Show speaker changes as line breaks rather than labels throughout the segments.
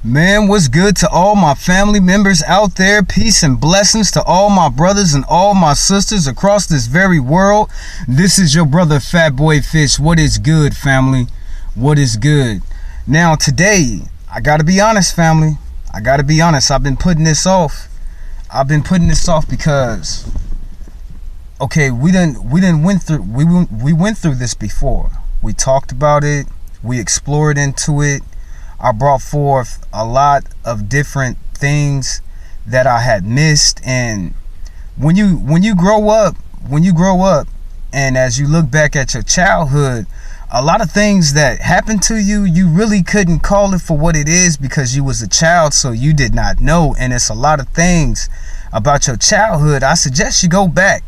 Man, what's good to all my family members out there? Peace and blessings to all my brothers and all my sisters across this very world. This is your brother Fat Boy Fish. What is good, family? What is good? Now today, I gotta be honest, family. I gotta be honest. I've been putting this off. Because okay, we went through this before. We talked about it. We explored into it. I brought forth a lot of different things that I had missed. And when you grow up, and as you look back at your childhood, a lot of things that happened to you, you really couldn't call it for what it is because you was a child, so you did not know. And it's a lot of things about your childhood. I suggest you go back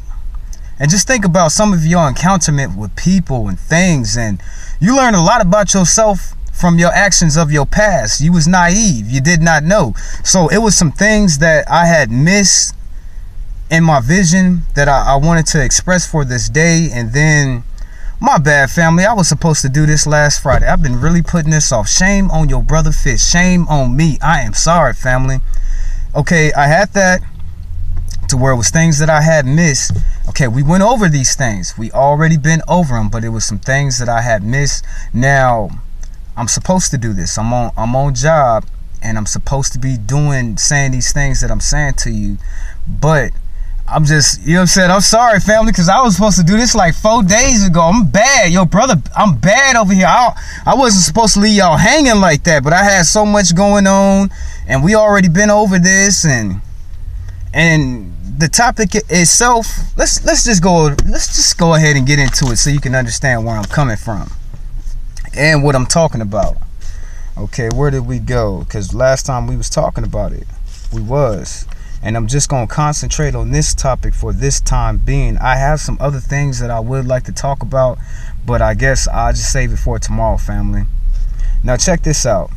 and just think about some of your encounterment with people and things, and you learn a lot about yourself from your actions of your past. You was naive. You did not know. So it was some things that I had missed in my vision that I wanted to express for this day. And then, my bad, family. I was supposed to do this last Friday. I've been really putting this off. Shame on your brother Fish. Shame on me. I am sorry, family. Okay, I had that to where it was things that I had missed. Okay, we went over these things. We already been over them, but it was some things that I had missed. Now, I'm supposed to do this. I'm on job, and I'm supposed to be saying these things that I'm saying to you, but I'm just, you know what I'm saying? I'm sorry, family, because I was supposed to do this like 4 days ago. I'm bad, yo, brother. I'm bad over here. I wasn't supposed to leave y'all hanging like that, but I had so much going on, and we already been over this, and the topic itself. Let's just go ahead and get into it so you can understand where I'm coming from and what I'm talking about. Okay, where did we go? Because last time we was talking about it, and I'm just gonna concentrate on this topic for this time being. I have some other things that I would like to talk about, but I guess I'll just save it for tomorrow, family. Now check this out.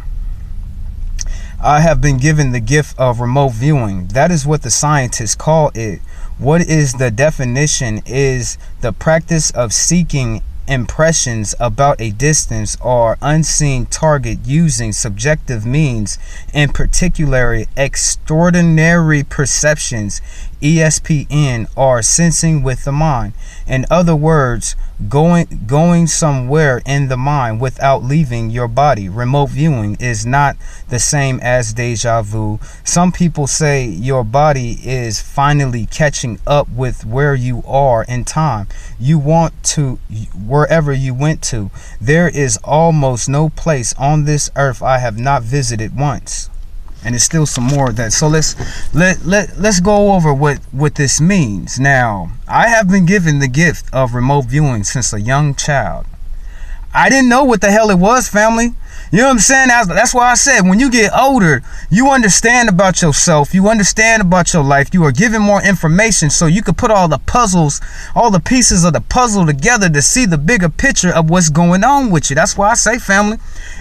I have been given the gift of remote viewing. That is what the scientists call it. What is the definition? Is the practice of seeking impressions about a distance or unseen target using subjective means, in particular extraordinary perceptions, ESPN, or sensing with the mind. In other words, going somewhere in the mind without leaving your body. Remote viewing is not the same as deja vu. Some people say your body is finally catching up with where you are in time. You want to wherever you went to. There is almost no place on this earth I have not visited once. And there's still some more of that. So let's go over what this means. Now, I have been given the gift of remote viewing since a young child. I didn't know what the hell it was, family. You know what I'm saying? That's why I said, when you get older, you understand about yourself. You understand about your life. You are given more information so you could put all the puzzles, all the pieces of the puzzle together to see the bigger picture of what's going on with you. That's why I say, family,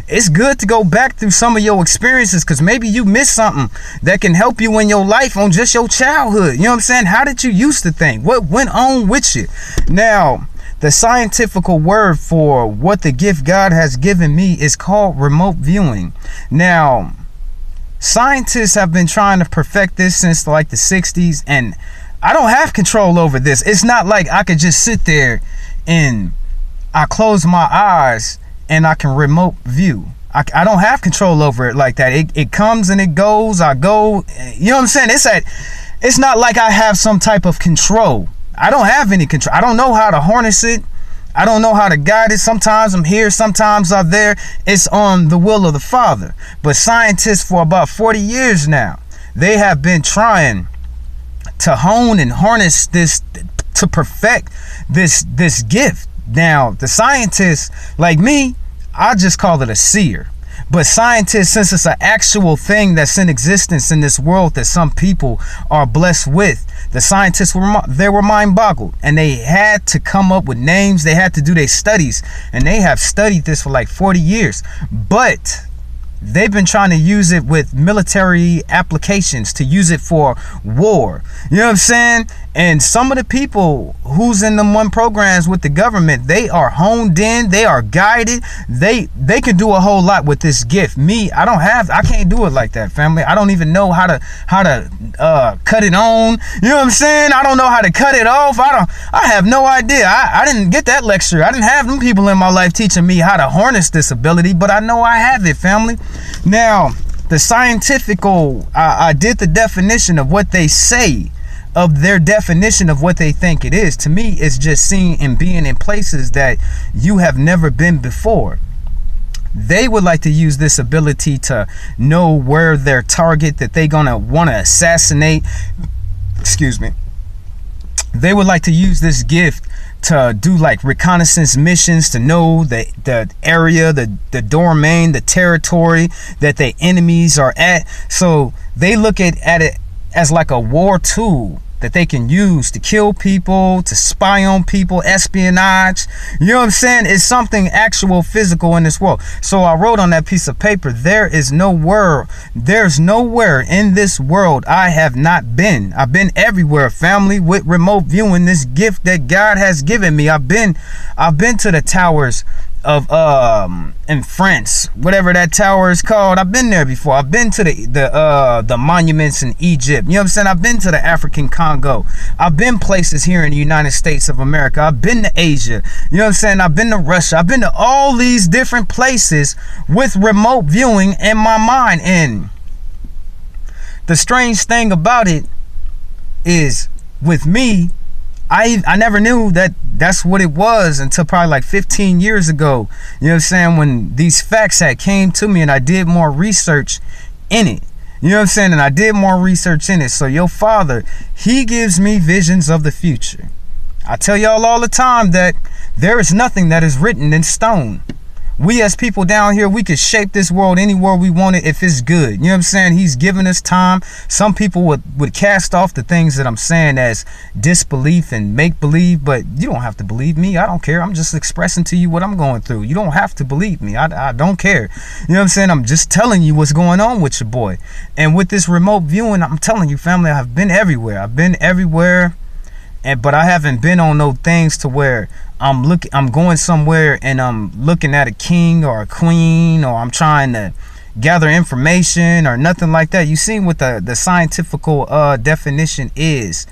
it's good to go back through some of your experiences, because maybe you missed something that can help you in your life on just your childhood. You know what I'm saying? How did you used to think? What went on with you? Now, the scientific word for what the gift God has given me is called remote viewing. Now, scientists have been trying to perfect this since like the 60s, and I don't have control over this. It's not like I could just sit there and I close my eyes and I can remote view. I don't have control over it like that. It comes and it goes. I go. You know what I'm saying? It's not like I have some type of control. I don't have any control. I don't know how to harness it. I don't know how to guide it. Sometimes I'm here, sometimes I'm there. It's on the will of the Father. But scientists for about 40 years now, they have been trying to hone and harness this to perfect this gift. Now, the scientists like me, I just call it a seer. But scientists, since it's an actual thing that's in existence in this world that some people are blessed with, the scientists were mind boggled, and they had to come up with names. They had to do their studies, and they have studied this for like 40 years. But They've been trying to use it with military applications, to use it for war. You know what I'm saying? And some of the people who's in them one programs with the government, they are honed in, they are guided. They can do a whole lot with this gift. Me, I can't do it like that, family. I don't even know how to cut it on. You know what I'm saying? I don't know how to cut it off. I have no idea. I didn't get that lecture. I didn't have them people in my life teaching me how to harness this ability, but I know I have it, family. Now, the scientifical, I did the definition of what they say, of their definition of what they think it is. To me, it's just seeing and being in places that you have never been before. They would like to use this ability to know where their target that they're gonna want to assassinate, excuse me, they would like to use this gift to do like reconnaissance missions, to know the area, the domain, the territory that the enemies are at. So they look at it as like a war tool that they can use to kill people, to spy on people, espionage. You know what I'm saying? It's something actual physical in this world. So I wrote on that piece of paper, there's nowhere in this world I have not been. I've been everywhere, family, with remote viewing, this gift that God has given me. I've been to the towers of in France, whatever that tower is called. I've been there before. I've been to the monuments in Egypt. You know what I'm saying? I've been to the African Congo. I've been places here in the United States of America. I've been to Asia. You know what I'm saying? I've been to Russia. I've been to all these different places with remote viewing in my mind. And the strange thing about it is, with me, I never knew that that's what it was until probably like 15 years ago. You know what I'm saying? When these facts had came to me and I did more research in it. You know what I'm saying? And I did more research in it. So your father, he gives me visions of the future. I tell y'all all the time that there is nothing that is written in stone. We as people down here, we could shape this world anywhere we want it if it's good. You know what I'm saying? He's given us time. Some people would cast off the things that I'm saying as disbelief and make-believe, but you don't have to believe me. I don't care. I'm just expressing to you what I'm going through. You don't have to believe me. I don't care. You know what I'm saying? I'm just telling you what's going on with your boy. And with this remote viewing, I'm telling you, family, I've been everywhere. I've been everywhere. But I haven't been on no things to where I'm going somewhere and I'm looking at a king or a queen, or I'm trying to gather information or nothing like that. You see what the scientific definition is: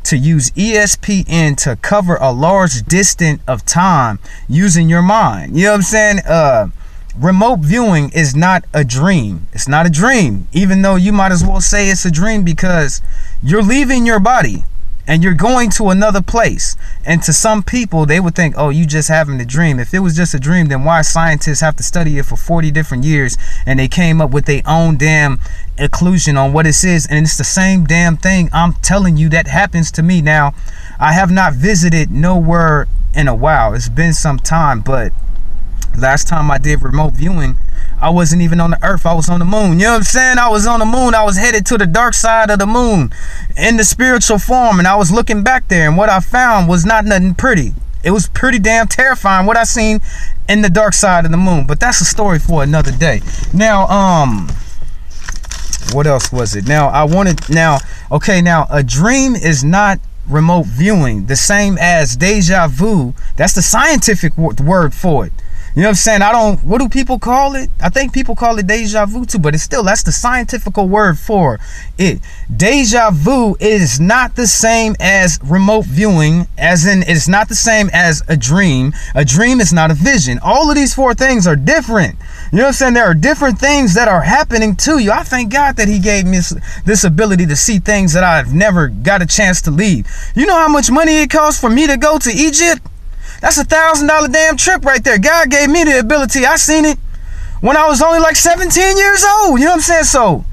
to use ESPN to cover a large distance of time using your mind. You know what I'm saying? Remote viewing is not a dream. It's not a dream, even though you might as well say it's a dream, because you're leaving your body and you're going to another place. And to some people, they would think, oh, you just having a dream. If it was just a dream, then why scientists have to study it for 40 different years and they came up with their own damn conclusion on what it is? And it's the same damn thing I'm telling you that happens to me. Now, I have not visited nowhere in a while. It's been some time, but last time I did remote viewing, I wasn't even on the earth. I was on the moon. You know what I'm saying? I was on the moon. I was headed to the dark side of the moon in the spiritual form, and I was looking back there, and what I found was not nothing pretty. It was pretty damn terrifying what I seen in the dark side of the moon. But that's a story for another day. Now, what else was it? Now, a dream is not remote viewing, the same as deja vu. That's the scientific word for it. You know what I'm saying? What do people call it? I think people call it deja vu too, but that's the scientific word for it. Deja vu is not the same as remote viewing, as in it's not the same as a dream. A dream is not a vision. All of these four things are different. You know what I'm saying? There are different things that are happening to you. I thank God that he gave me this ability to see things that I've never got a chance to leave. You know how much money it costs for me to go to Egypt? That's $1,000 damn trip right there. God gave me the ability. I seen it when I was only like 17 years old. You know what I'm saying? So,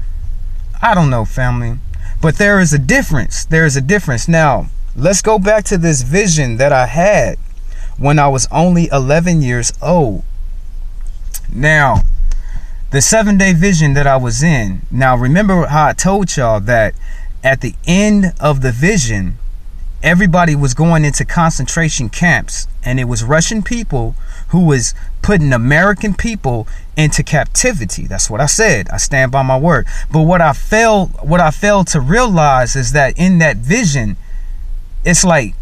I don't know, family. But there is a difference. There is a difference. Now, let's go back to this vision that I had when I was only 11 years old. Now, the 7-day vision that I was in. Now, remember how I told y'all that at the end of the vision, everybody was going into concentration camps, and it was Russian people who was putting American people into captivity. That's what I said. I stand by my word. But what I failed to realize is that in that vision, it's like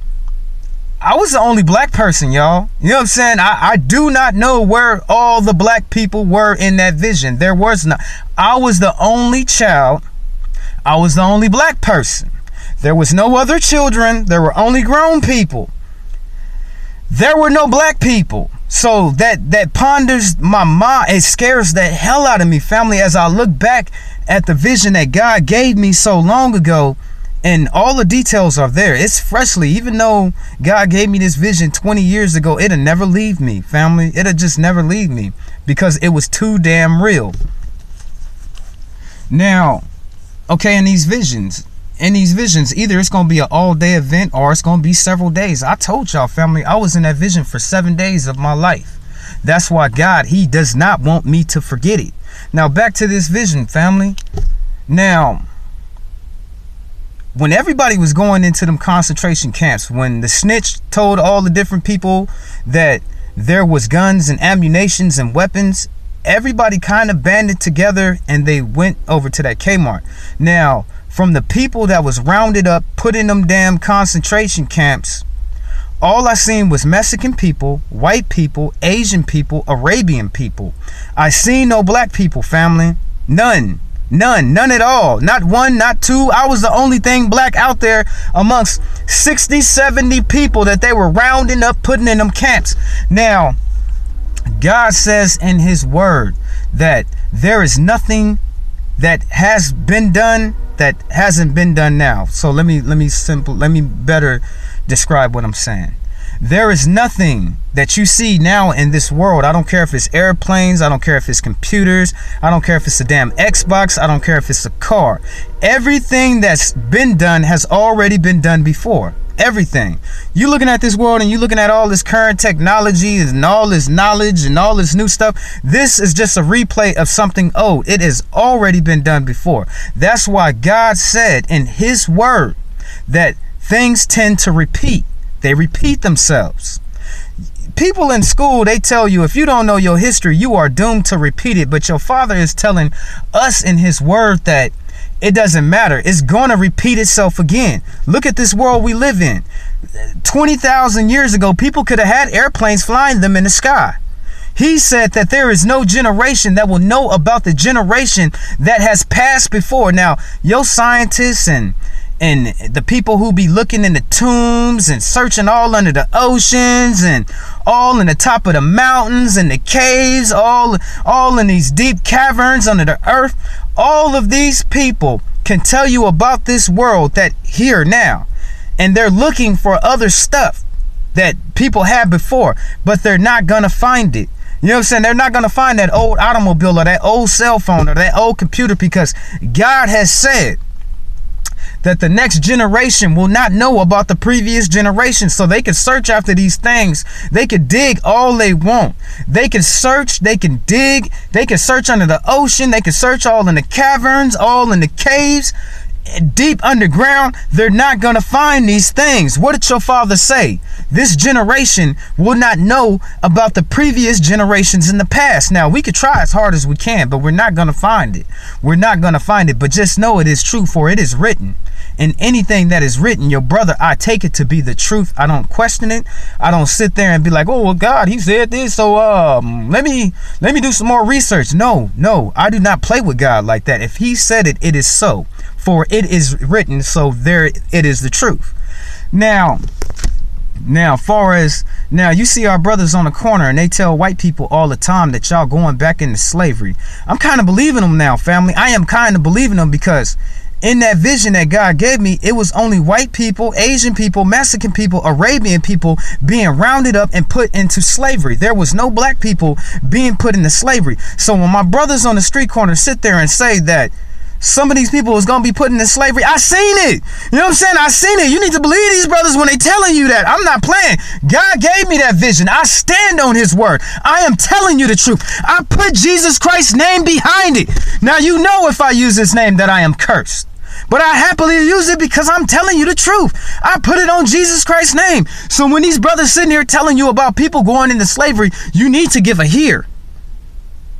I was the only black person, y'all. You know what I'm saying? I do not know where all the black people were in that vision. There was not. I was the only child. I was the only black person. There was no other children. There were only grown people. There were no black people. So that ponders my mind. It scares the hell out of me, family, as I look back at the vision that God gave me so long ago. And all the details are there. It's freshly. Even though God gave me this vision 20 years ago, it'll never leave me, family. It'll just never leave me because it was too damn real. Now, okay, in these visions, either it's going to be an all-day event or it's going to be several days. I told y'all, family, I was in that vision for 7 days of my life. That's why God, he does not want me to forget it. Now, back to this vision, family. Now, when everybody was going into them concentration camps, when the snitch told all the different people that there was guns and ammunitions and weapons, everybody kind of banded together and they went over to that Kmart. Now, from the people that was rounded up, put in them damn concentration camps, all I seen was Mexican people, white people, Asian people, Arabian people. I seen no black people, family. None at all. Not one, not two. I was the only thing black out there amongst 60, 70 people that they were rounding up, putting in them camps. Now, God says in his word that there is nothing that has been done that hasn't been done now. So let me better describe what I'm saying. There is nothing that you see now in this world. I don't care if it's airplanes. I don't care if it's computers. I don't care if it's a damn Xbox. I don't care if it's a car. Everything that's been done has already been done before. Everything. You looking at this world and you looking at all this current technology and all this knowledge and all this new stuff. This is just a replay of something old. It has already been done before. That's why God said in his word that things tend to repeat. They repeat themselves. People in school, they tell you if you don't know your history, you are doomed to repeat it. But your Father is telling us in his word that it doesn't matter. It's going to repeat itself again. Look at this world we live in. 20,000 years ago, people could have had airplanes flying them in the sky. He said that there is no generation that will know about the generation that has passed before. Now, your scientists and the people who be looking in the tombs and searching all under the oceans and all in the top of the mountains and the caves, all in these deep caverns under the earth, all of these people can tell you about this world that here now, and they're looking for other stuff that people had before, but they're not gonna find it. You know what I'm saying? They're not gonna find that old automobile or that old cell phone or that old computer, because God has said that the next generation will not know about the previous generation. So they can search after these things. They can dig all they want. They can search, they can dig, they can search under the ocean, they can search all in the caverns, all in the caves, deep underground. They're not gonna find these things. What did your Father say? This generation will not know about the previous generations in the past. Now, we could try as hard as we can, but we're not gonna find it. We're not gonna find it. But just know it is true, for it is written. And anything that is written, your brother, I take it to be the truth. I don't question it. I don't sit there and be like, oh, well, God, he said this, so let me do some more research. No, I do not play with God like that. If he said it, it is so. For it is written, so there it is the truth. Now, you see our brothers on the corner and they tell white people all the time that y'all going back into slavery. I'm kind of believing them now, family. I am kind of believing them, because in that vision that God gave me, it was only white people, Asian people, Mexican people, Arabian people being rounded up and put into slavery. There was no black people being put into slavery. So when my brothers on the street corner sit there and say that some of these people is going to be put into slavery, I seen it. You know what I'm saying? I seen it. You need to believe these brothers when they telling you that. I'm not playing. God gave me that vision. I stand on his word. I am telling you the truth. I put Jesus Christ's name behind it. Now, you know, if I use his name, that I am cursed. But I happily use it because I'm telling you the truth. I put it on Jesus Christ's name. So when these brothers sitting here telling you about people going into slavery, you need to give a hear.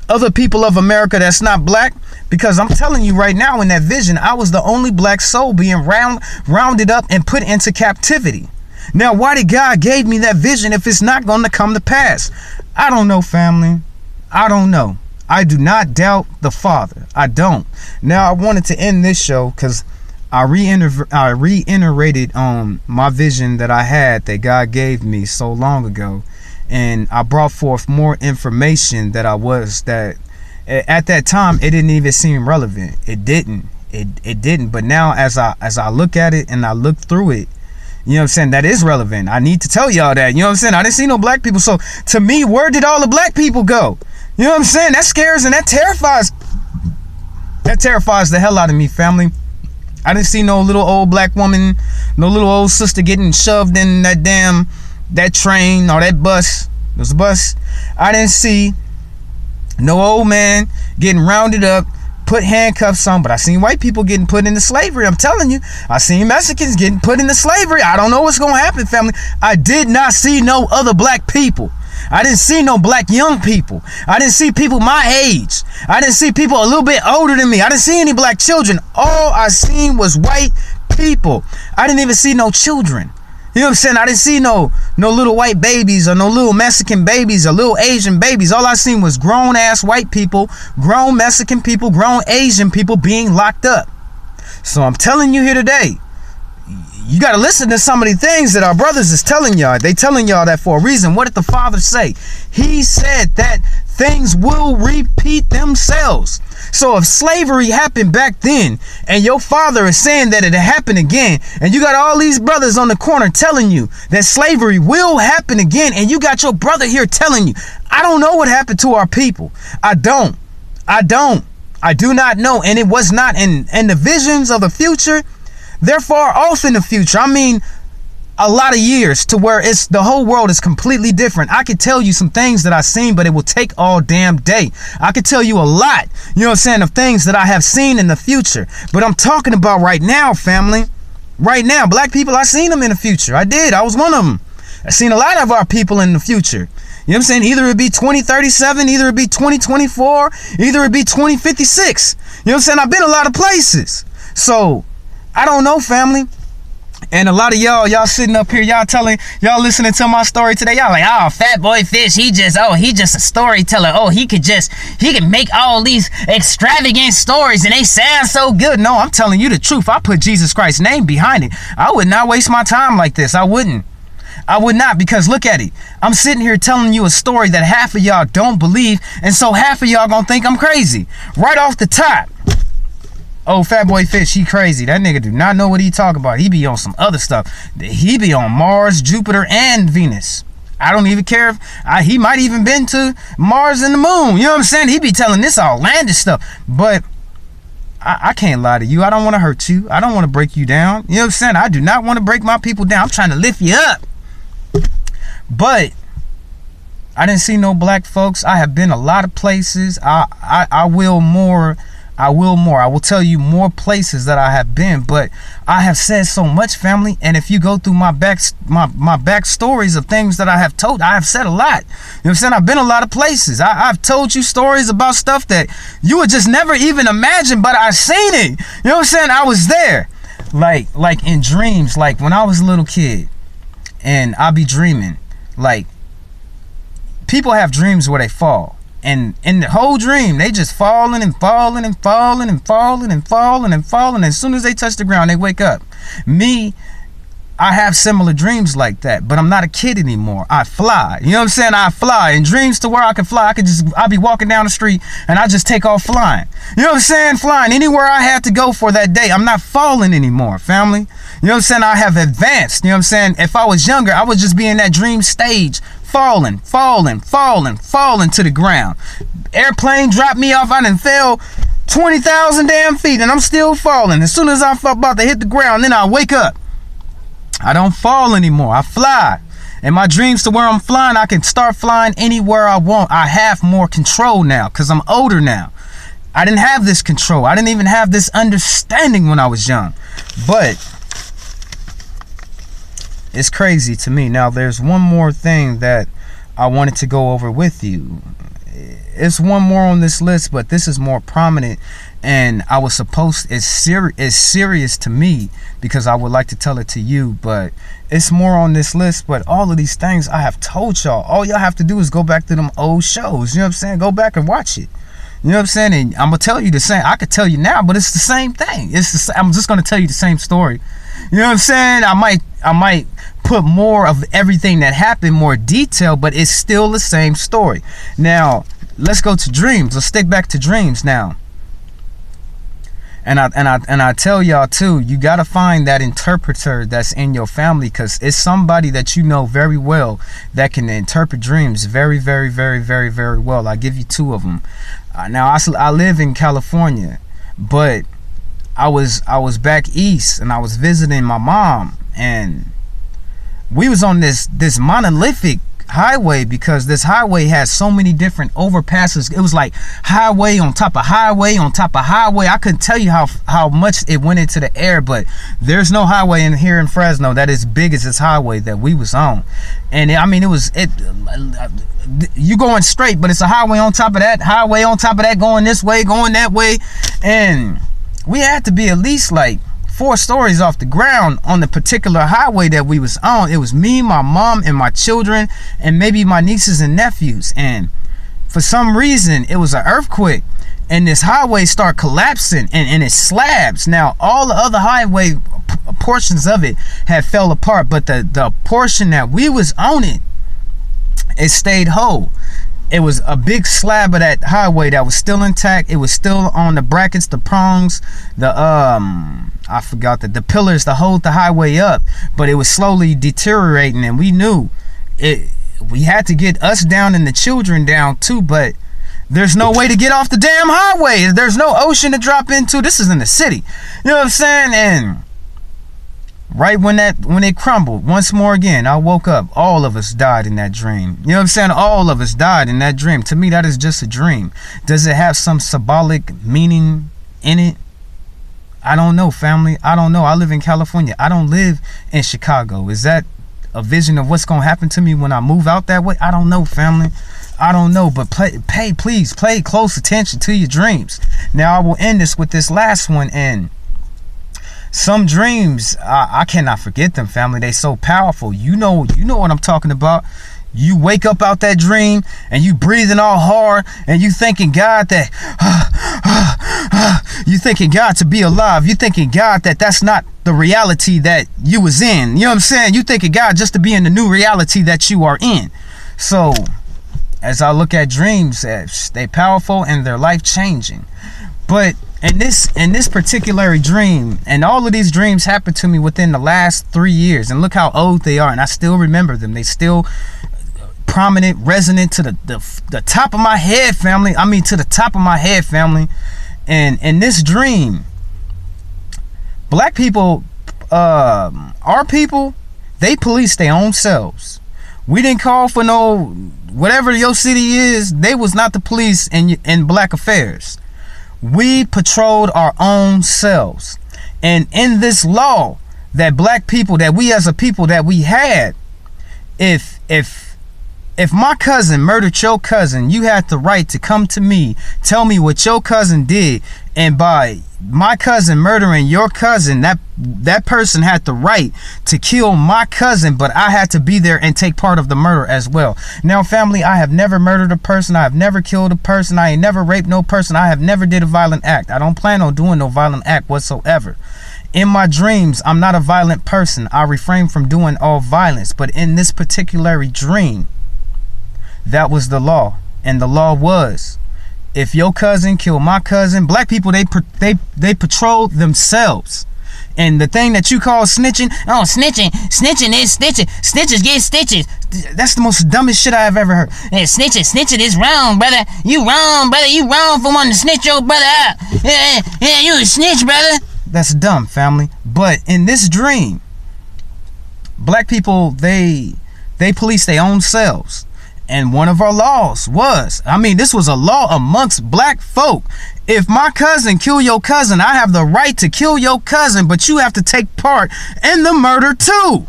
Other people of America that's not black, because I'm telling you right now, in that vision, I was the only black soul being rounded up and put into captivity. Now, why did God gave me that vision if it's not going to come to pass? I don't know, family. I don't know. I do not doubt the Father. I don't. Now, I wanted to end this show because I reiterated my vision that I had that God gave me so long ago. And I brought forth more information that at that time it didn't even seem relevant. It didn't. But now as I look at it and I look through it, you know what I'm saying, that is relevant. I need to tell y'all that. You know what I'm saying? I didn't see no black people. So to me, where did all the black people go? You know what I'm saying? That scares and that terrifies the hell out of me, family. I didn't see no little old black woman, no little old sister getting shoved in that train or that bus. It was a bus. I didn't see no old man getting rounded up, put handcuffs on, but I seen white people getting put into slavery. I'm telling you, I seen Mexicans getting put into slavery. I don't know what's gonna happen, family. I did not see no other black people. I didn't see no black young people. I didn't see people my age. I didn't see people a little bit older than me. I didn't see any black children. All I seen was white people. I didn't even see no children. You know what I'm saying? I didn't see no little white babies or no little Mexican babies or little Asian babies. All I seen was grown ass white people, grown Mexican people, grown Asian people being locked up. So I'm telling you here today, you got to listen to some of the things that our brothers is telling y'all. They telling y'all that for a reason. What did the Father say? He said that things will repeat themselves. So if slavery happened back then and your Father is saying that it happened again, and you got all these brothers on the corner telling you that slavery will happen again, and you got your brother here telling you, I don't know what happened to our people. I do not know. And it was not in the visions of the future. They're far off in the future. I mean, a lot of years to where the whole world is completely different. I could tell you some things that I've seen, but it will take all damn day. I could tell you a lot, you know what I'm saying, of things that I have seen in the future. But I'm talking about right now, family. Right now, black people, I seen them in the future. I did. I was one of them. I seen a lot of our people in the future. You know what I'm saying? Either it be 2037, either it be 2024, either it be 2056. You know what I'm saying? I've been a lot of places. So I don't know, family. And a lot of y'all sitting up here, y'all listening to my story today. Y'all like, oh, Fat Boy Fish, he just a storyteller. Oh, he can make all these extravagant stories and they sound so good. No, I'm telling you the truth. I put Jesus Christ's name behind it. I would not waste my time like this. I would not, because look at it. I'm sitting here telling you a story that half of y'all don't believe, and so half of y'all gonna think I'm crazy. Right off the top. Oh, Fat Boy Fish, he crazy. That nigga do not know what he talking about. He be on some other stuff. He be on Mars, Jupiter, and Venus. I don't even care if he might even been to Mars and the moon. You know what I'm saying? He be telling this outlandish stuff. But I can't lie to you. I don't want to hurt you. I don't want to break you down. You know what I'm saying? I do not want to break my people down. I'm trying to lift you up. But I didn't see no black folks. I have been a lot of places. I will more. I will tell you more places that I have been, but I have said so much, family. And if you go through my back stories of things that I have told, I have said a lot. You know what I'm saying? I've been a lot of places. I've told you stories about stuff that you would just never even imagine, but I've seen it. You know what I'm saying? I was there, like in dreams, like when I was a little kid, and I be dreaming. Like, people have dreams where they fall. And in the whole dream, they just falling and falling and falling and falling and falling and falling. As soon as they touch the ground, they wake up. Me, I have similar dreams like that, but I'm not a kid anymore. I fly. You know what I'm saying? I fly. In dreams to where I can fly, I'll be walking down the street and I just take off flying. You know what I'm saying? Flying anywhere I had to go for that day. I'm not falling anymore, family. You know what I'm saying? I have advanced. You know what I'm saying? If I was younger, I would just be in that dream stage. Falling to the ground. Airplane dropped me off. I done fell 20,000 damn feet and I'm still falling. As soon as I'm about to hit the ground, then I wake up. I don't fall anymore. I fly. In my dreams to where I'm flying, I can start flying anywhere I want. I have more control now because I'm older now. I didn't have this control. I didn't even have this understanding when I was young. But it's crazy to me. Now, there's one more thing that I wanted to go over with you. It's one more on this list, but this is more prominent, and I was supposed, it's serious to me because I would like to tell it to you, but it's more on this list. But all of these things I have told y'all, all y'all have to do is go back to them old shows. You know what I'm saying? Go back and watch it. You know what I'm saying? And I'm gonna tell you the same. I could tell you now, but it's the same thing. I'm just gonna tell you the same story. You know what I'm saying? I might put more of everything that happened, more detail, but it's still the same story. Now, let's go to dreams. Let's stick back to dreams now. And I tell y'all too, you gotta find that interpreter that's in your family, because it's somebody that you know very well that can interpret dreams very, very, very, very, very well. I give you two of them. Now I live in California, but I was back east and I was visiting my mom, and we was on this monolithic highway, because this highway has so many different overpasses. It was like highway on top of highway on top of highway. I couldn't tell you how much it went into the air, but there's no highway in here in Fresno that is big as this highway that we was on. And I mean, you going straight, but it's a highway on top of that, highway on top of that, going this way, going that way. And we had to be at least like 4 stories off the ground on the particular highway that we was on. It was me, my mom, and my children, and maybe my nieces and nephews. And for some reason, it was an earthquake, and this highway started collapsing, and it slabs. Now, all the other highway portions of it had fell apart, but the portion that we was on it stayed whole. It was a big slab of that highway that was still intact. It was still on the brackets, the prongs, I forgot the pillars to hold the highway up, but it was slowly deteriorating, and we knew it. We had to get us down and the children down too, but there's no way to get off the damn highway. There's no ocean to drop into. This is in the city. You know what I'm saying? And right when it crumbled once more again, I woke up. All of us died in that dream. You know what I'm saying? All of us died in that dream. To me, that is just a dream. Does it have some symbolic meaning in it? I don't know, family. I don't know. I live in California. I don't live in Chicago. Is that a vision of what's going to happen to me when I move out that way? I don't know, family. I don't know. But please pay close attention to your dreams. Now, I will end this with this last one. And some dreams, I cannot forget them, family. They so powerful. You know what I'm talking about. You wake up out that dream and you breathing all hard, and you thanking God that you thanking God to be alive. You thanking God that that's not the reality that you was in. You know what I'm saying? You thanking God just to be in the new reality that you are in. So as I look at dreams, they powerful and they're life changing. But in this particular dream, and all of these dreams happened to me within the last 3 years, and look how old they are, and I still remember them. They still prominent, resonant to the top of my head, family. I mean, to the top of my head, family. And in this dream, black people, our people, they police their own selves. We didn't call for no, whatever your city is, they was not the police in black affairs. We patrolled our own selves. And in this law that black people, that we as a people that we had, if my cousin murdered your cousin, you had the right to come to me, tell me what your cousin did, and by my cousin murdering your cousin, that person had the right to kill my cousin, but I had to be there and take part of the murder as well. Now, family, I have never murdered a person. I have never killed a person. I ain't never raped no person. I have never did a violent act. I don't plan on doing no violent act whatsoever. In my dreams, I'm not a violent person. I refrain from doing all violence. But in this particular dream, that was the law. And the law was, if your cousin killed my cousin, black people, they patrolled themselves. And the thing that you call snitching, snitching is stitching. Snitches get stitches. That's the most dumbest shit I've ever heard.
Yeah, snitching is wrong, brother. You wrong, brother. You wrong for wanting to snitch your brother out. Yeah, you a snitch, brother.
That's dumb, family. But in this dream, black people, they police their own selves. And one of our laws was, I mean, this was a law amongst black folk. If my cousin kill your cousin, I have the right to kill your cousin, but you have to take part in the murder too.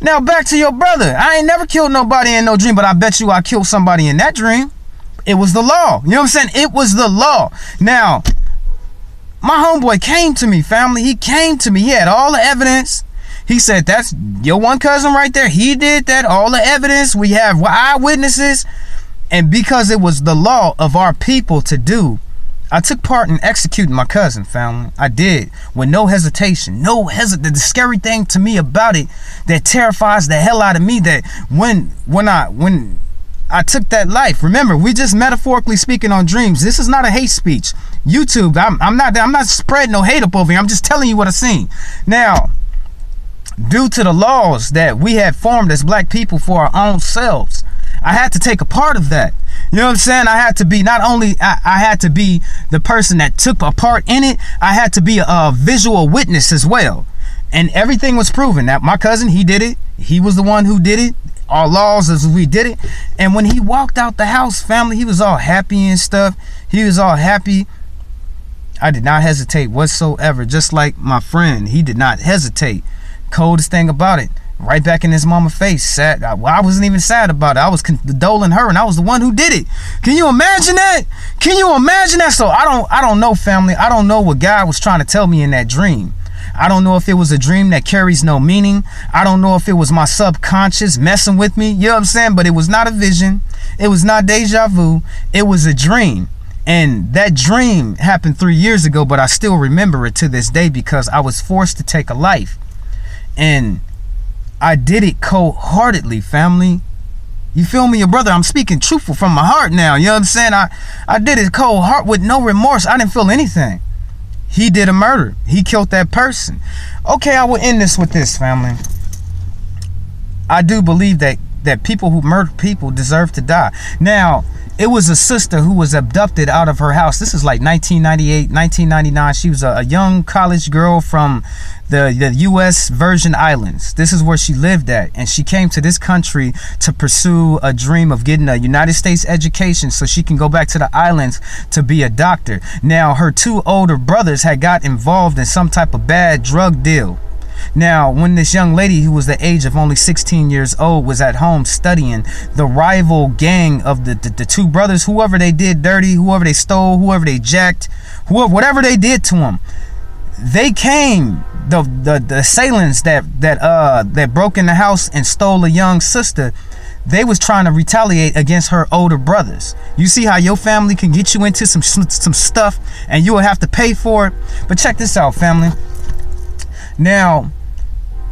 Now back to your brother. I ain't never killed nobody in no dream, but I bet you I killed somebody in that dream. It was the law. You know what I'm saying? It was the law. Now, my homeboy came to me, family. He came to me. He had all the evidence. He said, that's your one cousin right there. He did that. All the evidence. We have eyewitnesses. And because it was the law of our people to do, I took part in executing my cousin, family. I did, with no hesitation. The scary thing to me about it that terrifies the hell out of me, that when I took that life. Remember, we just metaphorically speaking on dreams. This is not a hate speech. YouTube, I'm not spreading no hate up over here. I'm just telling you what I've seen. Now, due to the laws that we had formed as black people for our own selves, I had to take a part of that. You know what I'm saying? I had to be not only I had to be the person that took a part in it, I had to be a visual witness as well. And everything was proven that my cousin, he did it. He was the one who did it. Our laws as we did it. And when he walked out the house, family, he was all happy and stuff. He was all happy. I did not hesitate whatsoever. Just like my friend, he did not hesitate. Coldest thing about it, right back in his mama face. Sad. I wasn't even sad about it. I was condoling her, and I was the one who did it. Can you imagine that? Can you imagine that? So I don't know, family. I don't know what God was trying to tell me in that dream. I don't know if it was a dream that carries no meaning. I don't know if it was my subconscious messing with me. You know what I'm saying? But it was not a vision. It was not deja vu. It was a dream. And that dream happened 3 years ago, but I still remember it to this day because I was forced to take a life. And I did it cold-heartedly, family. You feel me, your brother? I'm speaking truthful from my heart now. You know what I'm saying? I did it cold heart with no remorse. I didn't feel anything. He did a murder. He killed that person. Okay, I will end this with this, family. I do believe that people who murder people deserve to die. Now, it was a sister who was abducted out of her house. This is like 1998, 1999. She was a young college girl from the U.S. Virgin Islands. This is where she lived at. And she came to this country to pursue a dream of getting a United States education so she can go back to the islands to be a doctor. Now, her two older brothers had got involved in some type of bad drug deal. Now, when this young lady, who was the age of only 16 years old, was at home studying, the rival gang of the two brothers, whoever they did dirty, whoever they stole, whoever they jacked, whatever they did to them, they came, the assailants that broke in the house and stole a young sister, they was trying to retaliate against her older brothers. You see how your family can get you into some stuff and you will have to pay for it? But check this out, family. Now,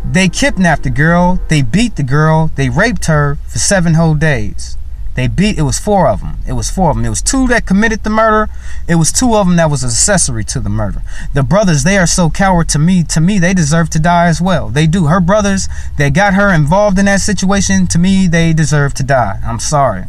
they kidnapped the girl, they beat the girl, they raped her for 7 whole days. It was 4 of them. It was 4 of them. It was 2 that committed the murder. It was 2 of them that was accessory to the murder. The brothers, they are so coward to me, they deserve to die as well. They do. Her brothers, they got her involved in that situation. To me, they deserve to die. I'm sorry.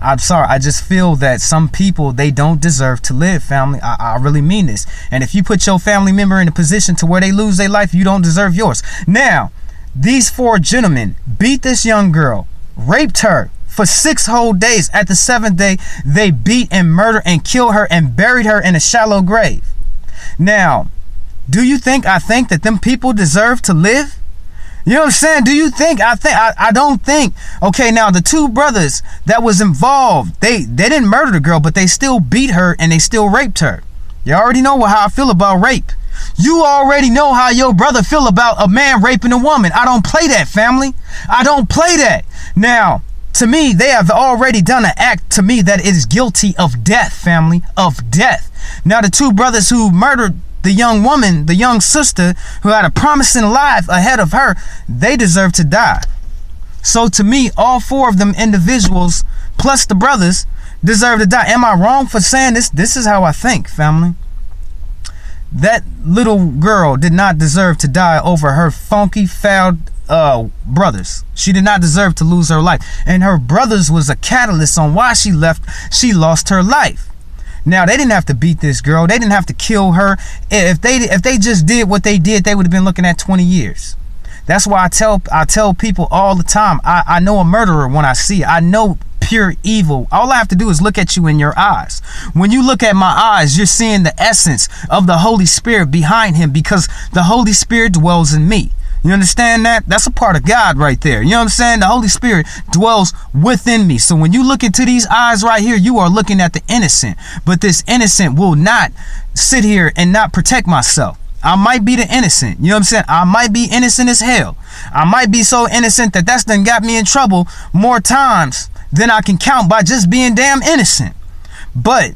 I just feel that some people, they don't deserve to live, family. I really mean this. And if you put your family member in a position to where they lose their life, you don't deserve yours. Now, these 4 gentlemen beat this young girl, raped her for 6 whole days. At the 7th day, they beat and murdered and killed her and buried her in a shallow grave. Now, do you think I think that them people deserve to live? You know what I'm saying? Do you think? I don't think. Okay, now the 2 brothers that was involved, they didn't murder the girl, but they still beat her and they still raped her. You already know how I feel about rape. You already know how your brother feel about a man raping a woman. I don't play that, family. I don't play that. Now, to me, they have already done an act to me that is guilty of death, family, of death. Now, the 2 brothers who murdered the young woman, the young sister who had a promising life ahead of her, they deserve to die. So to me, all 4 of them individuals, plus the brothers, deserve to die. Am I wrong for saying this? This is how I think, family. That little girl did not deserve to die over her funky, foul brothers. She did not deserve to lose her life. And her brothers was a catalyst on why she lost her life. Now, they didn't have to beat this girl. They didn't have to kill her. If they just did what they did, they would have been looking at 20 years. That's why I tell people all the time, I know a murderer when I see it. I know pure evil. All I have to do is look at you in your eyes. When you look at my eyes, you're seeing the essence of the Holy Spirit behind him, because the Holy Spirit dwells in me. You understand that? That's a part of God right there. You know what I'm saying? The Holy Spirit dwells within me. So when you look into these eyes right here, you are looking at the innocent. But this innocent will not sit here and not protect myself. I might be the innocent. You know what I'm saying? I might be innocent as hell. I might be so innocent that that's done got me in trouble more times than I can count by just being damn innocent. But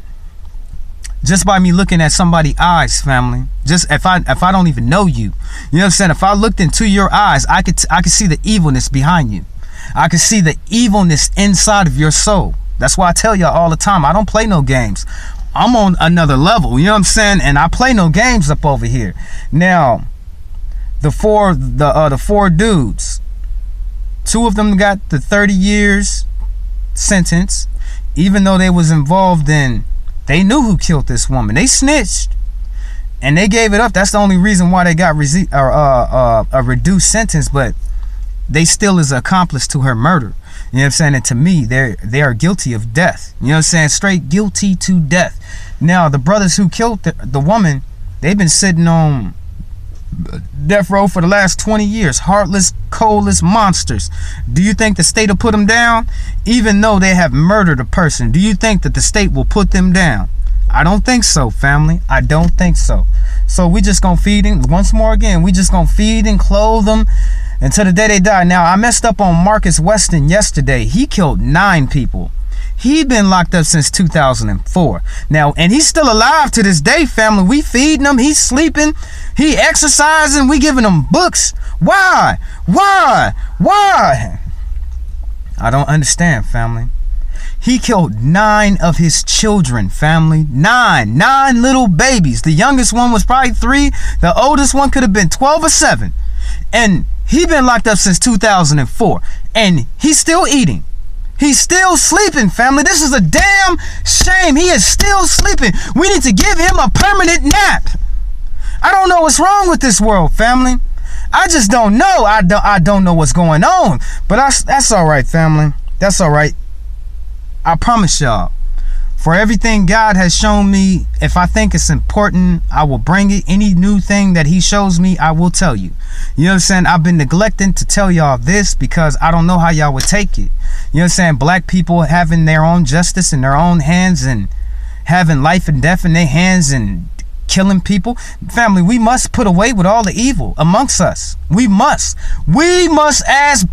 just by me looking at somebody's eyes, family, just if I don't even know you, you know what I'm saying? If I looked into your eyes, I could see the evilness behind you. I could see the evilness inside of your soul. That's why I tell y'all all the time, I don't play no games. I'm on another level, you know what I'm saying? And I play no games up over here. Now, the four dudes, 2 of them got the 30 years sentence, even though they was involved in, they knew who killed this woman. They snitched and they gave it up. That's the only reason why they got a reduced sentence, but they still is an accomplice to her murder. You know what I'm saying? And to me, they are guilty of death. You know what I'm saying? Straight guilty to death. Now, the brothers who killed the woman, they've been sitting on death row for the last 20 years. Heartless, coldless monsters. Do you think the state will put them down? Even though they have murdered a person, do you think that the state will put them down? I don't think so, family. I don't think so. So we just gonna feed them. Once more again, we just gonna feed and clothe them until the day they die. Now, I messed up on Marcus Weston yesterday. He killed 9 people. He's been locked up since 2004. Now, and he's still alive to this day, family. We feeding him. He's sleeping. He exercising. We giving him books. Why? Why? Why? I don't understand, family. He killed 9 of his children, family. 9 little babies. The youngest one was probably 3. The oldest one could have been 12 or 7. And he been locked up since 2004. And he's still eating. He's still sleeping, family. This is a damn shame. He is still sleeping. We need to give him a permanent nap. I don't know what's wrong with this world, family. I just don't know. I don't know what's going on. But that's all right, family. That's all right. I promise y'all, for everything God has shown me, if I think it's important, I will bring it. Any new thing that he shows me, I will tell you. You know what I'm saying? I've been neglecting to tell y'all this because I don't know how y'all would take it. You know what I'm saying? Black people having their own justice in their own hands and having life and death in their hands and killing people. Family, we must put away with all the evil amongst us. We must as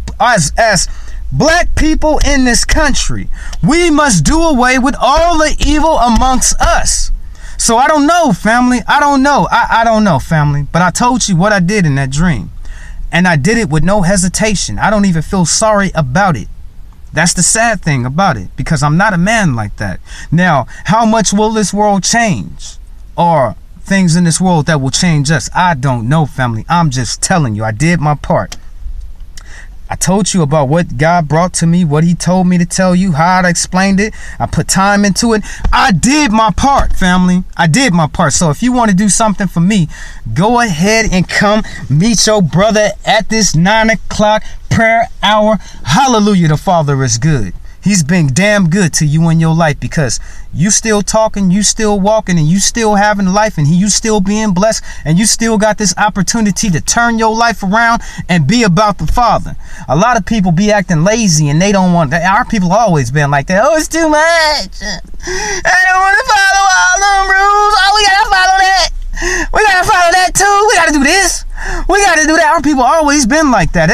black people in this country, we must do away with all the evil amongst us. So I don't know, family. I don't know. I don't know, family. But I told you what I did in that dream. And I did it with no hesitation. I don't even feel sorry about it. That's the sad thing about it, because I'm not a man like that. Now, how much will this world change? Or things in this world that will change us? I don't know, family. I'm just telling you, I did my part. I told you about what God brought to me, what he told me to tell you, how I explained it. I put time into it. I did my part, family. I did my part. So if you want to do something for me, go ahead and come meet your brother at this 9 o'clock prayer hour. Hallelujah, the Father is good. He's been damn good to you in your life, because you still talking, you still walking, and you still having life, and you still being blessed, and you still got this opportunity to turn your life around and be about the Father. A lot of people be acting lazy and they don't want that. Our people always been like that. Oh, it's too much. I don't want to follow all them rules. Oh, we gotta follow that. We gotta follow that too. We gotta do this. We gotta do that. Our people always been like that.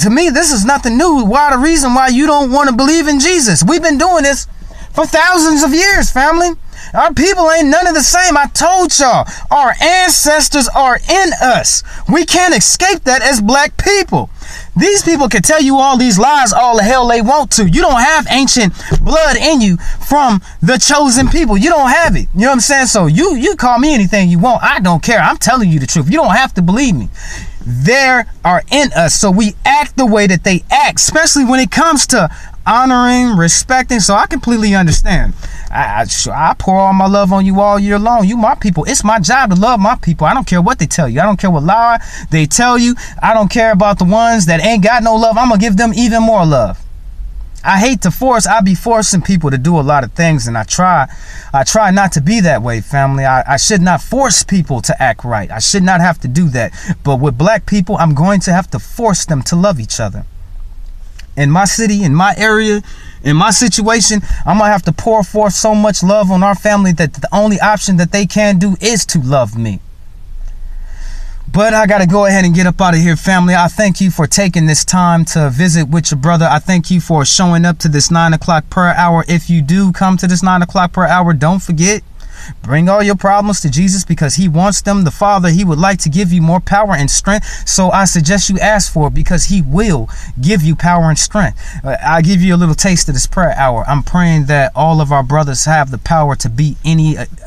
To me, this is nothing new. Why the reason why you don't want to believe in Jesus? We've been doing this for thousands of years, family. Our people ain't none of the same. I told y'all, our ancestors are in us. We can't escape that as black people. These people can tell you all these lies all the hell they want to. You don't have ancient blood in you from the chosen people. You don't have it. You know what I'm saying? So you call me anything you want. I don't care. I'm telling you the truth. You don't have to believe me. They are in us. So we act the way that they act, especially when it comes to honoring, respecting. So I completely understand. I pour all my love on you all year long. You my people. It's my job to love my people. I don't care what they tell you. I don't care what lie they tell you. I don't care about the ones that ain't got no love. I'm gonna give them even more love. I hate to force. I be forcing people to do a lot of things, and I try not to be that way, family. I should not force people to act right. I should not have to do that. But with black people, I'm going to have to force them to love each other. In my city, in my area, in my situation, I'm gonna have to pour forth so much love on our family that the only option that they can do is to love me. But I gotta go ahead and get up out of here, family. I thank you for taking this time to visit with your brother. I thank you for showing up to this 9 o'clock prayer hour. If you do come to this 9 o'clock prayer hour, don't forget, bring all your problems to Jesus, because he wants them. The Father, he would like to give you more power and strength. So I suggest you ask for it, because he will give you power and strength. I'll give you a little taste of this prayer hour. I'm praying that all of our brothers have the power to beat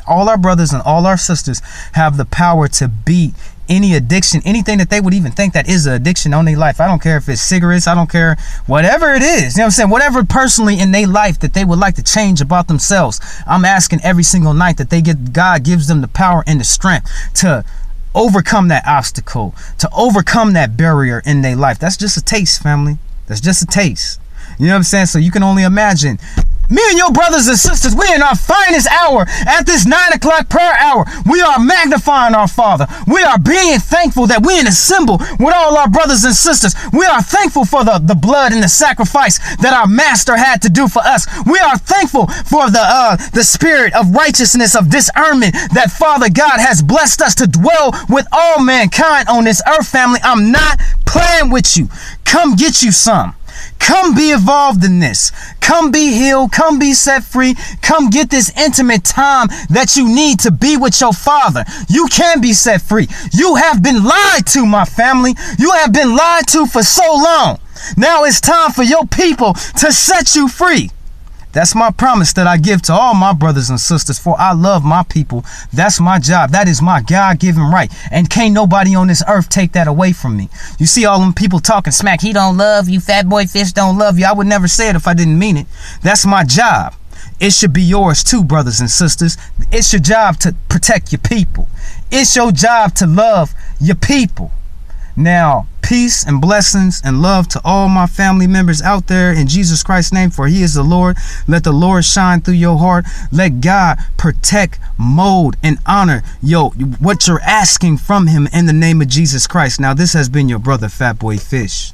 all our brothers and all our sisters have the power to beat any addiction, anything that they would even think that is an addiction on their life. I don't care if it's cigarettes, I don't care, whatever it is, you know what I'm saying, whatever personally in their life that they would like to change about themselves. I'm asking every single night that God gives them the power and the strength to overcome that obstacle, to overcome that barrier in their life. That's just a taste, family. That's just a taste. You know what I'm saying? So you can only imagine. Me and your brothers and sisters, we in our finest hour at this 9 o'clock prayer hour. We are magnifying our Father. We are being thankful that we assemble with all our brothers and sisters. We are thankful for the blood and the sacrifice that our Master had to do for us. We are thankful for the spirit of righteousness, of discernment that Father God has blessed us to dwell with all mankind on this earth, family. I'm not playing with you. Come get you some. Come be involved in this. Come be healed. Come be set free. Come get this intimate time that you need to be with your Father. You can be set free. You have been lied to, my family. You have been lied to for so long. Now it's time for your people to set you free. That's my promise that I give to all my brothers and sisters, for I love my people. That's my job. That is my God-given right. And can't nobody on this earth take that away from me. You see all them people talking smack. He don't love you. Fat Boy Fish don't love you. I would never say it if I didn't mean it. That's my job. It should be yours too, brothers and sisters. It's your job to protect your people. It's your job to love your people. Now, peace and blessings and love to all my family members out there in Jesus Christ's name, for he is the Lord. Let the Lord shine through your heart. Let God protect, mold, and honor what you're asking from him in the name of Jesus Christ. Now, this has been your brother, Fat Boy Fish.